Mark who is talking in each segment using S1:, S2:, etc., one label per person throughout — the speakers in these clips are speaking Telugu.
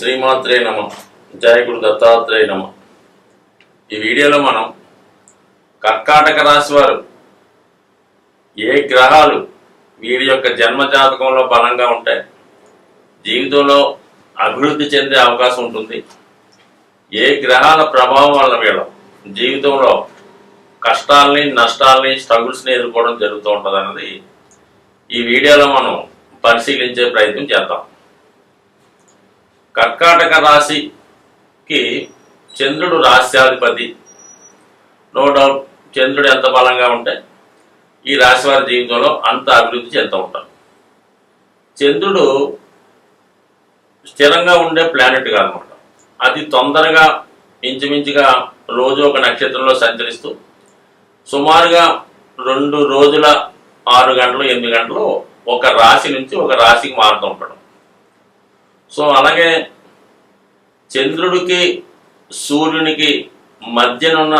S1: శ్రీమాత్రే నమ. జయ గురు దత్తాత్రేయ నమ. ఈ వీడియోలో మనం కర్కాటక రాశి వారు ఏ గ్రహాలు వీరి యొక్క జన్మ జాతకంలో బలంగా ఉంటాయి, జీవితంలో అభివృద్ధి చెందే అవకాశం ఉంటుంది, ఏ గ్రహాల ప్రభావం వల్ల వీళ్ళ జీవితంలో కష్టాలని నష్టాలని స్ట్రగుల్స్ని ఎదుర్కోవడం జరుగుతూ ఉంటుంది అన్నది ఈ వీడియోలో మనం పరిశీలించే ప్రయత్నం చేద్దాం. కర్కాటక రాశికి చంద్రుడు రాశ్యాధిపతి. నో డౌట్ చంద్రుడు ఎంత బలంగా ఉంటే ఈ రాశి వారి జీవితంలో అంత అభివృద్ధి చెందుతూ ఉంటారు. చంద్రుడు స్థిరంగా ఉండే ప్లానెట్ కాదనమాట. అది తొందరగా ఇంచుమించుగా రోజు ఒక నక్షత్రంలో సంచరిస్తూ సుమారుగా 2 రోజుల 6 గంటలు 8 గంటలు ఒక రాశి నుంచి ఒక రాశికి మారుతూ ఉంటాడు. సో అలాగే చంద్రుడికి సూర్యునికి మధ్యనున్న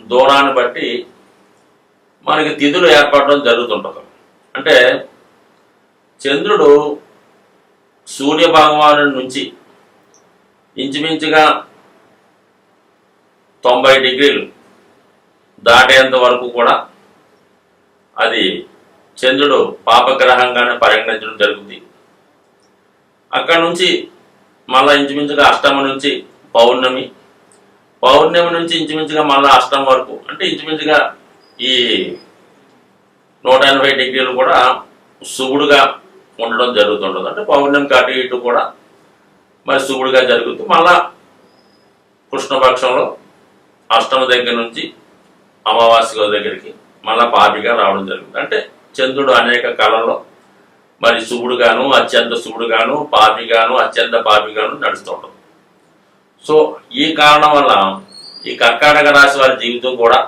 S1: దూరాన్ని బట్టి మనకి తిథులు ఏర్పడడం జరుగుతుంటుంది. అంటే చంద్రుడు సూర్య భగవాను నుంచి ఇంచుమించుగా 90 డిగ్రీలు దాటేంత వరకు కూడా అది చంద్రుడు పాపగ్రహంగానే పరిగణించడం జరుగుతుంది. అక్కడ నుంచి మళ్ళీ ఇంచుమించుగా అష్టమ నుంచి పౌర్ణమి నుంచి ఇంచుమించుగా మళ్ళీ అష్టం వరకు, అంటే ఇంచుమించుగా ఈ 180 డిగ్రీలు కూడా శుభుడుగా ఉండడం జరుగుతుంటుంది. అంటే పౌర్ణమికి అటు ఇటు కూడా మరి శుభుడుగా జరుగుతుంది. మళ్ళా కృష్ణపక్షంలో అష్టమ దగ్గర నుంచి అమావాస్య దగ్గరికి మళ్ళా పాపిగా రావడం జరుగుతుంది. అంటే చంద్రుడు అనేక కళల్లో మరి శుభుడుగాను అత్యంత శుభుడుగాను పాపిగాను అత్యంత పాపిగాను నడుస్తూ ఉంటుంది. సో ఈ కారణం వల్ల ఈ కర్కాటక రాశి వారి జీవితం కూడా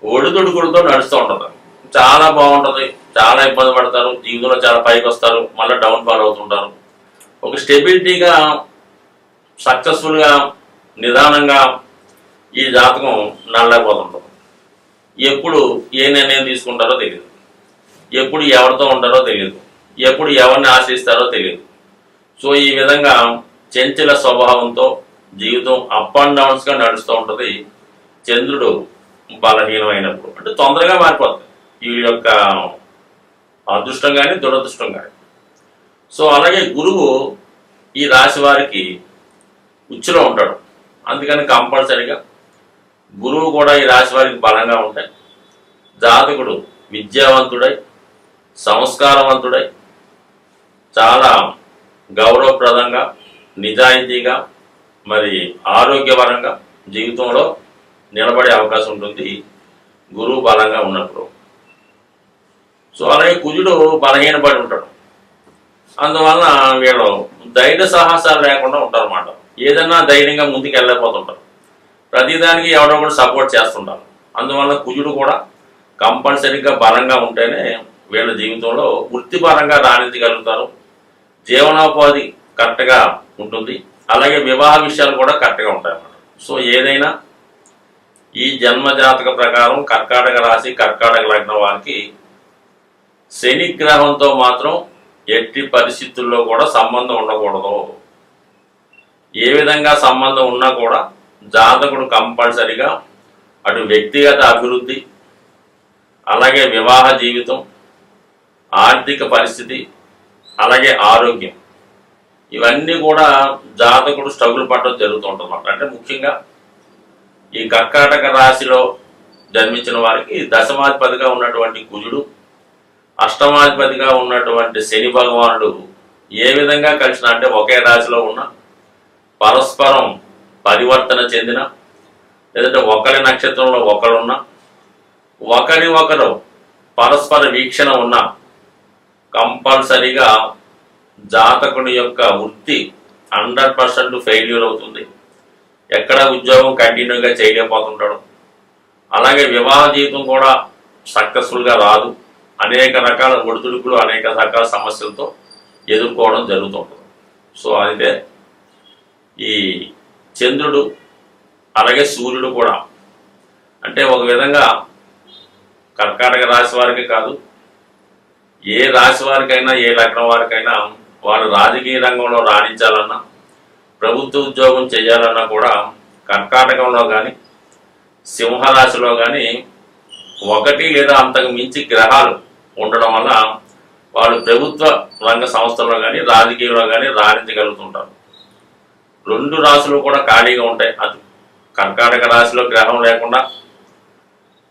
S1: ఒడిదుడుకులతో నడుస్తూ ఉంటుంది. చాలా బాగుంటుంది, చాలా ఇబ్బంది పడతారు, జీవితంలో చాలా పైకి వస్తారు, మళ్ళీ డౌన్ ఫాల్ అవుతుంటారు. ఒక స్టెబిలిటీగా సక్సెస్ఫుల్గా నిదానంగా ఈ జాతకం నల్లైపోతుంటారు. ఎప్పుడు ఏ నిర్ణయం తీసుకుంటారో తెలియదు, ఎప్పుడు ఎవరితో ఉంటారో తెలియదు, ఎప్పుడు ఎవరిని ఆశ్రయిస్తారో తెలియదు. సో ఈ విధంగా చంచల స్వభావంతో జీవితం అప్ అండ్ డౌన్స్గా నడుస్తూ ఉంటుంది. చంద్రుడు బలహీనమైనప్పుడు అంటే తొందరగా మారిపోతుంది ఈ యొక్క అదృష్టం కానీ దురదృష్టం కానీ. సో అలాగే గురువు ఈ రాశి వారికి ఉచ్చులో ఉంటాడు. అందుకని కంపల్సరిగా గురువు కూడా ఈ రాశి వారికి బలంగా ఉంటాయి. జాతకుడు విద్యావంతుడై సంస్కారవంతుడై చాలా గౌరవప్రదంగా నిజాయితీగా మరి ఆరోగ్యపరంగా జీవితంలో నిలబడే అవకాశం ఉంటుంది గురువు బలంగా ఉన్నప్పుడు. సో అలాగే కుజుడు బలహీనపడి ఉంటాడు. అందువలన వీళ్ళు ధైర్య సాహసాలు లేకుండా ఉంటారన్నమాట. ఏదన్నా ధైర్యంగా ముందుకు వెళ్ళకపోతుంటారు, ప్రతిదానికి ఎవడో కూడా సపోర్ట్ చేస్తుంటారు. అందువల్ల కుజుడు కూడా కంపల్సరీగా బలంగా ఉంటేనే వీళ్ళ జీవితంలో వృత్తిపరంగా రాణించగలుగుతారు, జీవనోపాధి కరెక్ట్గా ఉంటుంది, అలాగే వివాహ విషయాలు కూడా కరెక్ట్గా ఉంటాయన్నమాట. సో ఏదైనా ఈ జన్మ జాతక ప్రకారం కర్కాటక రాశి కర్కాటక లగ్నం వారికి శని గ్రహంతో మాత్రం ఎట్టి పరిస్థితుల్లో కూడా సంబంధం ఉండకూడదు. ఏ విధంగా సంబంధం ఉన్నా కూడా జాతకుడు కంపల్సరిగా అటు వ్యక్తిగత అభివృద్ధి, అలాగే వివాహ జీవితం, ఆర్థిక పరిస్థితి, అలాగే ఆరోగ్యం, ఇవన్నీ కూడా జాతకుడు స్ట్రగుల్ పడడం జరుగుతుంటుందన్నమాట. అంటే ముఖ్యంగా ఈ కర్కాటక రాశిలో జన్మించిన వారికి దశమాధిపతిగా ఉన్నటువంటి కుజుడు, అష్టమాధిపతిగా ఉన్నటువంటి శని భగవానుడు ఏ విధంగా కలిసిన అంటే ఒకే రాశిలో ఉన్న పరస్పరం పరివర్తన చెందిన, లేదంటే ఒకరి నక్షత్రంలో ఒకరున్న, ఒకరి ఒకరు పరస్పర వీక్షణ ఉన్న కంపల్సరీగా జాతకుడి యొక్క వృత్తి 100% ఫెయిల్యూర్ అవుతుంది. ఎక్కడ ఉద్యోగం కంటిన్యూగా చేయలేకపోతుంటాడు. అలాగే వివాహ జీవితం కూడా సక్సెస్ఫుల్గా రాదు. అనేక రకాల ఒడిదుడుకులు అనేక రకాల సమస్యలతో ఎదుర్కోవడం జరుగుతుంటుంది. సో అయితే ఈ చంద్రుడు అలాగే సూర్యుడు కూడా అంటే ఒక విధంగా కర్కాటక రాశి వారికి కాదు, ఏ రాశి వారికైనా ఏ లగ్నం వారికైనా వాళ్ళు రాజకీయ రంగంలో రాణించాలన్నా, ప్రభుత్వ ఉద్యోగం చేయాలన్నా కూడా కర్కాటకంలో కానీ సింహరాశిలో కానీ ఒకటి లేదా అంతకు మించి గ్రహాలు ఉండడం వల్ల వాళ్ళు ప్రభుత్వ రంగ సంస్థల్లో కానీ రాజకీయంలో కానీ రాణించగలుగుతుంటారు. 2 రాశులు కూడా ఖాళీగా ఉంటాయి. అది కర్కాటక రాశిలో గ్రహం లేకుండా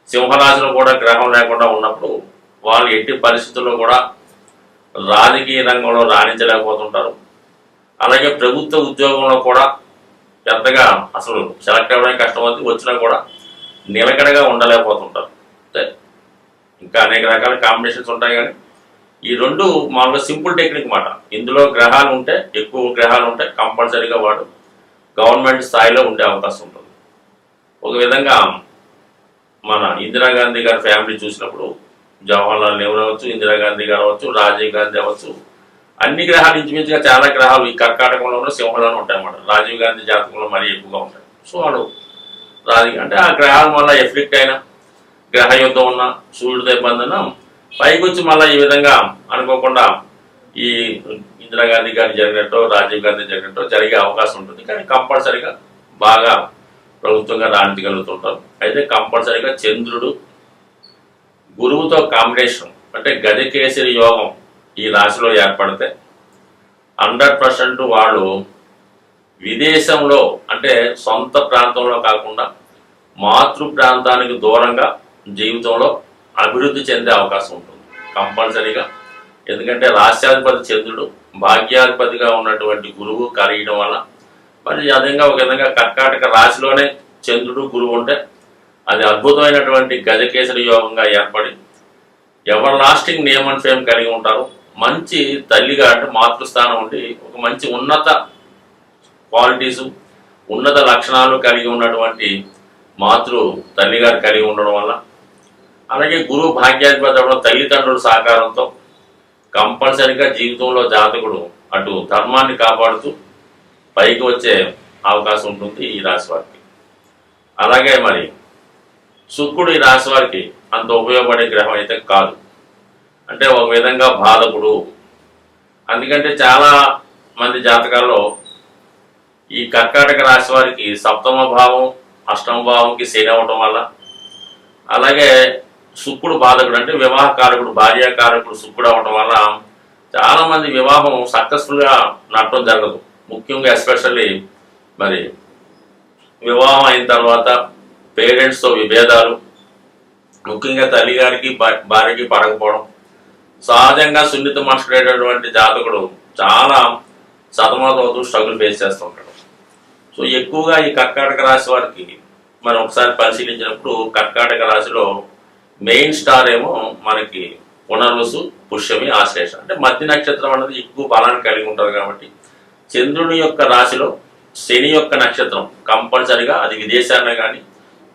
S1: సింహరాశిలో కూడా గ్రహం లేకుండా ఉన్నప్పుడు వాళ్ళు ఎట్టి పరిస్థితుల్లో కూడా రాజకీయ రంగంలో రాణించలేకపోతుంటారు. అలాగే ప్రభుత్వ ఉద్యోగంలో కూడా పెద్దగా అసలు సెలెక్ట్ అవ్వడానికి కష్టమవుతుంది, వచ్చినా కూడా నిలకడగా ఉండలేకపోతుంటారు. ఇంకా అనేక రకాల కాంబినేషన్స్ ఉంటాయి. కానీ ఈ 2 మామూలుగా సింపుల్ టెక్నిక్ మాట. ఇందులో గ్రహాలు ఉంటే, ఎక్కువ గ్రహాలు ఉంటే కంపల్సరీగా వాడు గవర్నమెంట్ స్థాయిలో ఉండే అవకాశం ఉంటుంది. ఒక విధంగా మన ఇందిరాగాంధీ గారి ఫ్యామిలీ చూసినప్పుడు జవహర్లాల్ నెహ్రూ అవ్వచ్చు, ఇందిరాగాంధీ గారు అవ్వచ్చు, రాజీవ్ గాంధీ అవ్వచ్చు, అన్ని గ్రహాలు ఇంచుమించుగా చాలా గ్రహాలు ఈ కర్కాటకంలోనూ సింహంలోనూ ఉంటాయి అన్నమాట. రాజీవ్ గాంధీ జాతకంలో మరీ ఎక్కువగా ఉంటాయి. సో వాడు రాజకీయ అంటే ఆ గ్రహాల వల్ల ఎఫెక్ట్ అయినా, గ్రహ యుద్ధం ఉన్న, సూర్యుడితో ఇబ్బంది ఉన్నా పైకి వచ్చి మళ్ళీ ఈ విధంగా అనుకోకుండా ఈ ఇందిరాగాంధీ గారి జరిగినట్టు, రాజీవ్ గాంధీ జరిగినట్టు జరిగే అవకాశం ఉంటుంది. కానీ కంపల్సరీగా బాగా ప్రభుత్వంగా రాణించగలుగుతుంటారు. అయితే కంపల్సరీగా చంద్రుడు గురువుతో కాంబినేషన్ అంటే గజకేసరి యోగం ఈ రాశిలో ఏర్పడితే 100% వాళ్ళు విదేశంలో అంటే సొంత ప్రాంతంలో కాకుండా మాతృ ప్రాంతానికి దూరంగా జీవితంలో అభివృద్ధి చెందే అవకాశం ఉంటుంది కంపల్సరీగా. ఎందుకంటే రాష్ట్రాధిపతి చంద్రుడు భాగ్యాధిపతిగా ఉన్నటువంటి గురువు కలియడం వల్ల మరి అదేవిధంగా ఒక విధంగా కర్కాటక రాశిలోనే చంద్రుడు గురువు ఉంటే అది అద్భుతమైనటువంటి గజకేసరి యోగంగా ఏర్పడి ever lasting name and fame కలిగి ఉంటారు. మంచి తల్లిగా అంటే మాతృస్థానం ఉండి ఒక మంచి ఉన్నత క్వాలిటీసు, ఉన్నత లక్షణాలు కలిగి ఉన్నటువంటి మాతృ తల్లిగారు కలిగి ఉండడం వల్ల, అలాగే గురువు భాగ్యాధిపతి అవ్వడం తల్లిదండ్రుల సహకారంతో కంపల్సరీగా జీవితంలో జాతకుడు అటు ధర్మాన్ని కాపాడుతూ పైకి వచ్చే అవకాశం ఉంటుంది ఈ రాశి వారికి. అలాగే మరి శుక్రుడు ఈ రాశి వారికి అంత ఉపయోగపడే గ్రహం అయితే కాదు. అంటే ఒక విధంగా బాధకుడు. అందుకంటే చాలా మంది జాతకాల్లో ఈ కర్కాటక రాశి వారికి 7వ భావం 8వ భావంకి శని అవ్వటం వల్ల, అలాగే శుక్రుడు బాధకుడు అంటే వివాహకారకుడు, భార్యాకారకుడు శుక్రుడు అవ్వటం వల్ల చాలామంది వివాహం సక్సెస్ఫుల్గా నడటం జరగదు. ముఖ్యంగా ఎస్పెషల్లీ మరి వివాహం అయిన తర్వాత పేరెంట్స్తో విభేదాలు, ముఖ్యంగా తల్లిగారికి భార్యకి పడకపోవడం, సహజంగా సున్నిత మనసుకునేటటువంటి జాతకుడు చాలా సతమతమవుతూ స్ట్రగుల్ ఫేస్ చేస్తూ ఉంటాడు. సో ఎక్కువగా ఈ కర్కాటక రాశి వారికి మనం ఒకసారి పరిశీలించినప్పుడు కర్కాటక రాశిలో మెయిన్ స్టార్ ఏమో మనకి పునర్వసు, పుష్యమి, ఆశ్లేష అంటే మధ్య నక్షత్రం అనేది ఎక్కువ బలాన్ని కలిగి ఉంటుంది. కాబట్టి చంద్రుని యొక్క రాశిలో శని యొక్క నక్షత్రం కంపల్సరిగా అది విదేశాన్ని కానీ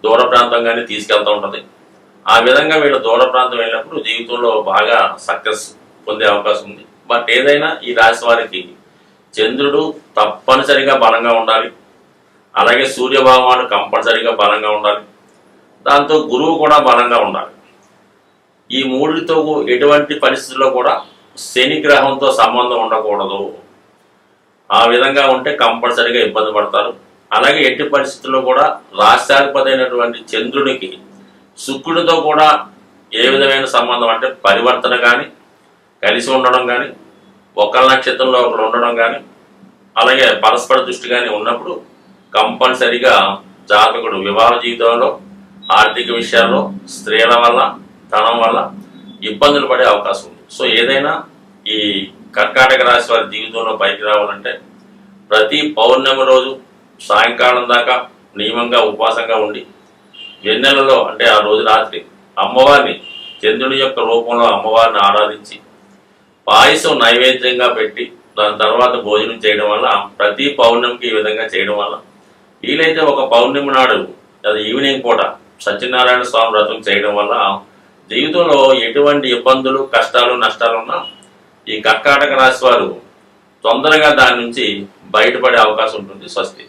S1: దూర ప్రాంతం కానీ తీసుకెళ్తూ ఉంటుంది. ఆ విధంగా వీళ్ళు దూర ప్రాంతం వెళ్ళినప్పుడు జీవితంలో బాగా సక్సెస్ పొందే అవకాశం ఉంది. బట్ ఏదైనా ఈ రాశి వారికి చంద్రుడు తప్పనిసరిగా బలంగా ఉండాలి, అలాగే సూర్యభగవానుడు కంపల్సరిగా బలంగా ఉండాలి, దాంతో గురువు కూడా బలంగా ఉండాలి. ఈ మూడితో ఎటువంటి పరిస్థితుల్లో కూడా శని గ్రహంతో సంబంధం ఉండకూడదు. ఆ విధంగా ఉంటే కంపల్సరిగా ఇబ్బంది పడతారు. అలాగే ఎట్టి పరిస్థితుల్లో కూడా రాష్ట్రాధిపతి అయినటువంటి చంద్రునికి శుక్రుడితో కూడా ఏ విధమైన సంబంధం అంటే పరివర్తన కానీ, కలిసి ఉండడం కానీ, ఒకళ్ళ నక్షత్రంలో ఒకరు ఉండడం కానీ, అలాగే పరస్పర దృష్టి కానీ ఉన్నప్పుడు కంపల్సరిగా జాతకుడు వివాహ జీవితంలో, ఆర్థిక విషయాల్లో, స్త్రీల వల్ల, ధనం వల్ల ఇబ్బందులు పడే అవకాశం ఉంది. సో ఏదైనా ఈ కర్కాటక రాశి వారి జీవితంలో పైకి రావాలంటే ప్రతి పౌర్ణమి రోజు సాయంకాలం దాకా నియమంగా ఉపవాసంగా ఉండి వెన్నెలలో అంటే ఆ రోజు రాత్రి అమ్మవారిని చంద్రుని యొక్క రూపంలో అమ్మవారిని ఆరాధించి పాయసం నైవేద్యంగా పెట్టి దాని తర్వాత భోజనం చేయడం వల్ల ప్రతి పౌర్ణమికి ఈ విధంగా చేయడం వల్ల వీలైతే ఒక పౌర్ణమి నాడు అది ఈవినింగ్ పూట సత్యనారాయణ స్వామి వ్రతం చేయడం వల్ల జీవితంలో ఎటువంటి ఇబ్బందులు, కష్టాలు, నష్టాలు ఉన్నా ఈ కర్కాటక రాశి వారు తొందరగా దాని నుంచి బయటపడే అవకాశం ఉంటుంది. స్వస్తి.